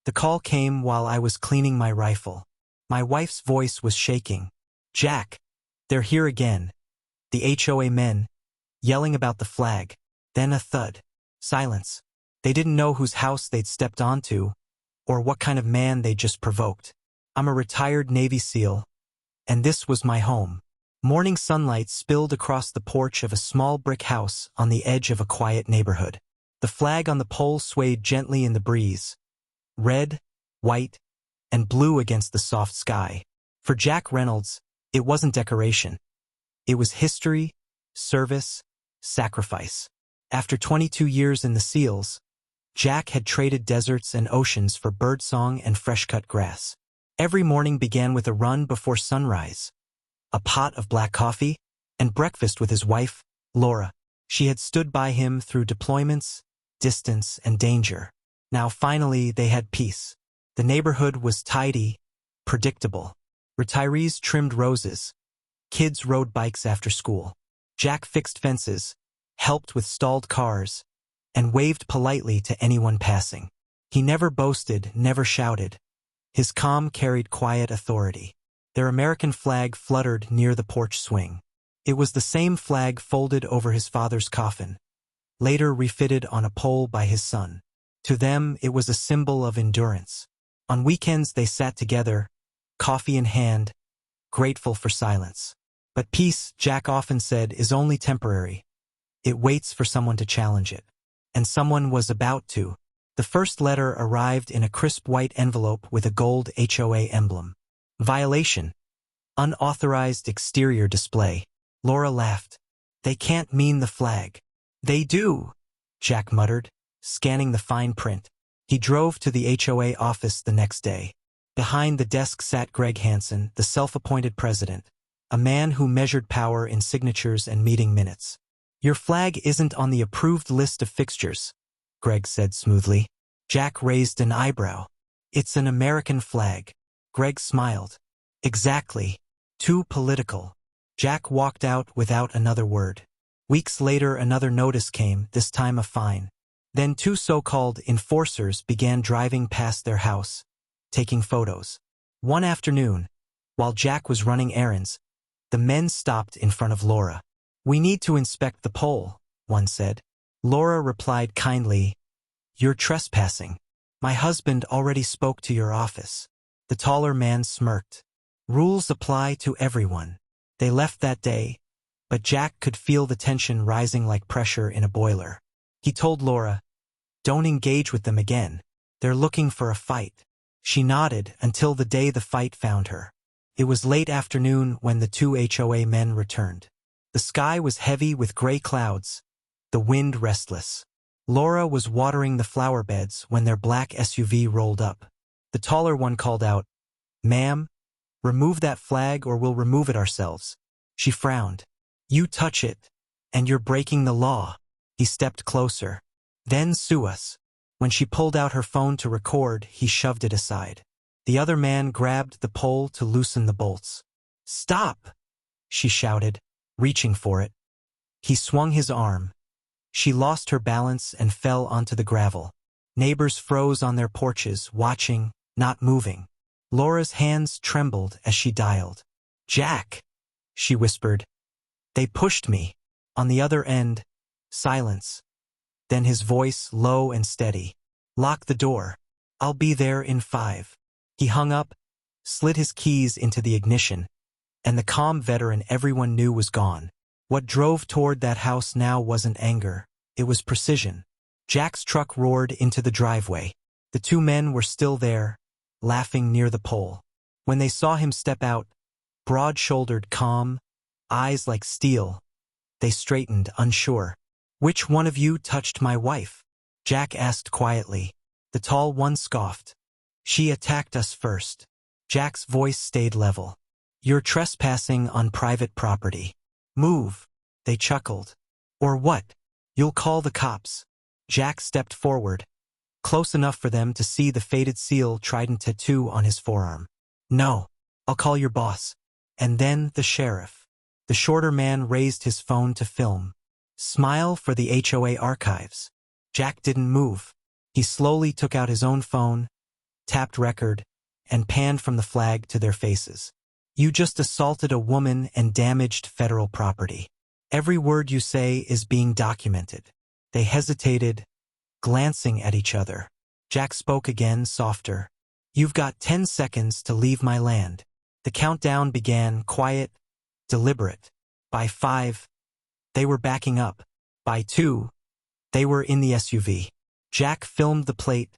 The call came while I was cleaning my rifle. My wife's voice was shaking. "Jack, they're here again." The HOA men, yelling about the flag. Then a thud. Silence. They didn't know whose house they'd stepped onto, or what kind of man they'd just provoked. I'm a retired Navy SEAL, and this was my home. Morning sunlight spilled across the porch of a small brick house on the edge of a quiet neighborhood. The flag on the pole swayed gently in the breeze. Red, white, and blue against the soft sky. For Jack Reynolds, it wasn't decoration. It was history, service, sacrifice. After 22 years in the SEALs, Jack had traded deserts and oceans for birdsong and fresh-cut grass. Every morning began with a run before sunrise, a pot of black coffee, and breakfast with his wife, Laura. She had stood by him through deployments, distance, and danger. Now finally they had peace. The neighborhood was tidy, predictable. Retirees trimmed roses. Kids rode bikes after school. Jack fixed fences, helped with stalled cars, and waved politely to anyone passing. He never boasted, never shouted. His calm carried quiet authority. Their American flag fluttered near the porch swing. It was the same flag folded over his father's coffin, later refitted on a pole by his son. To them, it was a symbol of endurance. On weekends they sat together, coffee in hand, grateful for silence. But peace, Jack often said, is only temporary. It waits for someone to challenge it. And someone was about to. The first letter arrived in a crisp white envelope with a gold HOA emblem. Violation. Unauthorized exterior display. Laura laughed. "They can't mean the flag." "They do," Jack muttered, scanning the fine print. He drove to the HOA office the next day. Behind the desk sat Greg Hansen, the self-appointed president, a man who measured power in signatures and meeting minutes. "Your flag isn't on the approved list of fixtures," Greg said smoothly. Jack raised an eyebrow. "It's an American flag." Greg smiled. "Exactly. Too political." Jack walked out without another word. Weeks later another notice came, this time a fine. Then two so-called enforcers began driving past their house, taking photos. One afternoon, while Jack was running errands, the men stopped in front of Laura. "We need to inspect the pole," one said. Laura replied kindly, "You're trespassing. My husband already spoke to your office." The taller man smirked. "Rules apply to everyone." They left that day, but Jack could feel the tension rising like pressure in a boiler. He told Laura, "Don't engage with them again. They're looking for a fight." She nodded until the day the fight found her. It was late afternoon when the two HOA men returned. The sky was heavy with gray clouds, the wind restless. Laura was watering the flower beds when their black SUV rolled up. The taller one called out, "Ma'am, remove that flag or we'll remove it ourselves." She frowned. "You touch it, and you're breaking the law." He stepped closer. "Then sue us." When she pulled out her phone to record, he shoved it aside. The other man grabbed the pole to loosen the bolts. "Stop!" she shouted, reaching for it. He swung his arm. She lost her balance and fell onto the gravel. Neighbors froze on their porches, watching, not moving. Laura's hands trembled as she dialed. "Jack," she whispered. "They pushed me." On the other end, silence. Then his voice, low and steady. "Lock the door. I'll be there in 5. He hung up, slid his keys into the ignition, and the calm veteran everyone knew was gone. What drove toward that house now wasn't anger, it was precision. Jack's truck roared into the driveway. The two men were still there, laughing near the pole. When they saw him step out, broad-shouldered, calm, eyes like steel, they straightened, unsure. "Which one of you touched my wife?" Jack asked quietly. The tall one scoffed. "She attacked us first." Jack's voice stayed level. "You're trespassing on private property. Move." They chuckled. "Or what? You'll call the cops." Jack stepped forward, close enough for them to see the faded SEAL trident tattoo on his forearm. "No, I'll call your boss. And then the sheriff." The shorter man raised his phone to film. "Smile for the HOA archives." Jack didn't move. He slowly took out his own phone, tapped record, and panned from the flag to their faces. You just assaulted a woman and damaged federal property. Every word you say is being documented. They hesitated, glancing at each other. Jack spoke again, softer. You've got 10 seconds to leave my land. The countdown began, quiet, deliberate. By 5, they were backing up. By 2, they were in the SUV. Jack filmed the plate,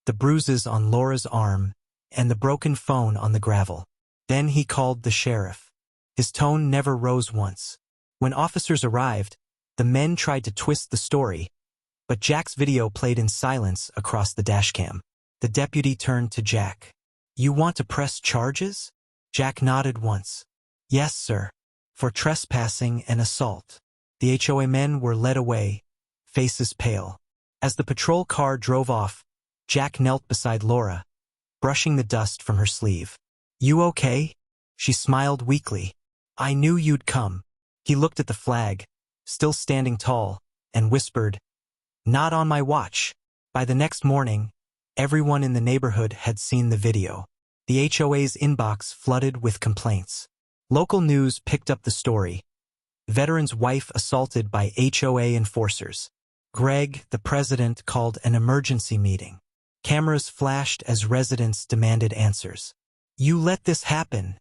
the bruises on Laura's arm, and the broken phone on the gravel. Then he called the sheriff. His tone never rose once. When officers arrived, the men tried to twist the story, but Jack's video played in silence across the dashcam. The deputy turned to Jack. You want to press charges? Jack nodded once. Yes, sir. For trespassing and assault. The HOA men were led away, faces pale. As the patrol car drove off, Jack knelt beside Laura, brushing the dust from her sleeve. You okay? She smiled weakly. I knew you'd come. He looked at the flag, still standing tall, and whispered, Not on my watch. By the next morning, everyone in the neighborhood had seen the video. The HOA's inbox flooded with complaints. Local news picked up the story. Veteran's wife assaulted by HOA enforcers. Greg, the president, called an emergency meeting. Cameras flashed as residents demanded answers. You let this happen,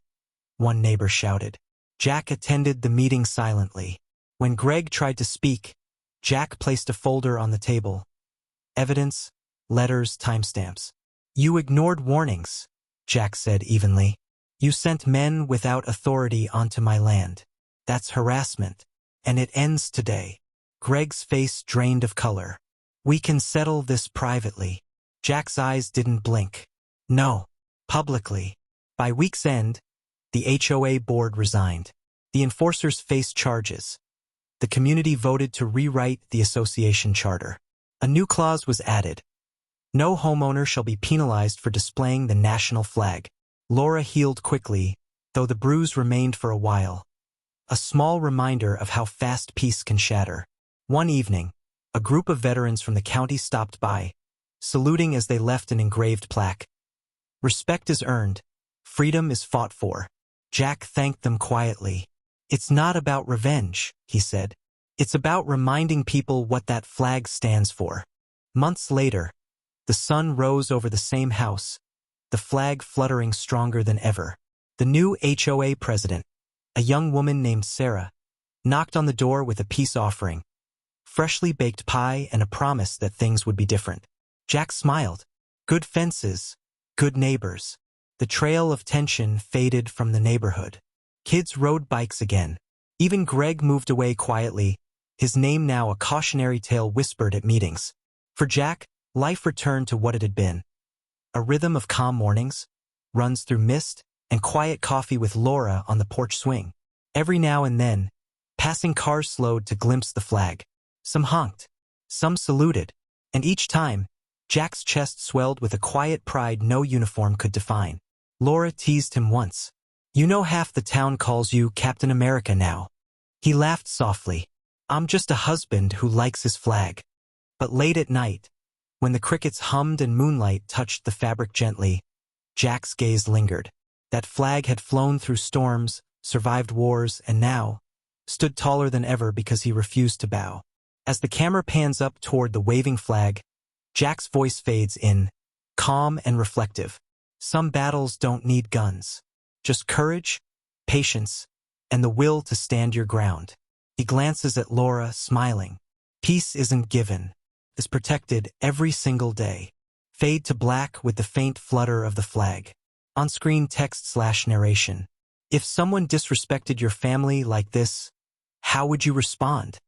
one neighbor shouted. Jack attended the meeting silently. When Greg tried to speak, Jack placed a folder on the table. Evidence, letters, timestamps. You ignored warnings, Jack said evenly. You sent men without authority onto my land. That's harassment, and it ends today. Greg's face drained of color. We can settle this privately. Jack's eyes didn't blink. No, publicly. By week's end, the HOA board resigned. The enforcers faced charges. The community voted to rewrite the association charter. A new clause was added. No homeowner shall be penalized for displaying the national flag. Laura healed quickly, though the bruise remained for a while. A small reminder of how fast peace can shatter. One evening, a group of veterans from the county stopped by, saluting as they left an engraved plaque. Respect is earned. Freedom is fought for. Jack thanked them quietly. It's not about revenge, he said. It's about reminding people what that flag stands for. Months later, the sun rose over the same house, the flag fluttering stronger than ever. The new HOA president, a young woman named Sarah, knocked on the door with a peace offering, freshly baked pie and a promise that things would be different. Jack smiled. Good fences, good neighbors. The trail of tension faded from the neighborhood. Kids rode bikes again. Even Greg moved away quietly, his name now a cautionary tale whispered at meetings. For Jack, life returned to what it had been. A rhythm of calm mornings, runs through mist, and quiet coffee with Laura on the porch swing. Every now and then, passing cars slowed to glimpse the flag. Some honked, some saluted, and each time, Jack's chest swelled with a quiet pride no uniform could define. Laura teased him once. You know half the town calls you Captain America now. He laughed softly. I'm just a husband who likes his flag. But late at night, when the crickets hummed and moonlight touched the fabric gently, Jack's gaze lingered. That flag had flown through storms, survived wars, and now stood taller than ever because he refused to bow. As the camera pans up toward the waving flag, Jack's voice fades in, calm and reflective. Some battles don't need guns. Just courage, patience, and the will to stand your ground. He glances at Laura, smiling. Peace isn't given. It's protected every single day. Fade to black with the faint flutter of the flag. On-screen text/narration. If someone disrespected your family like this, how would you respond?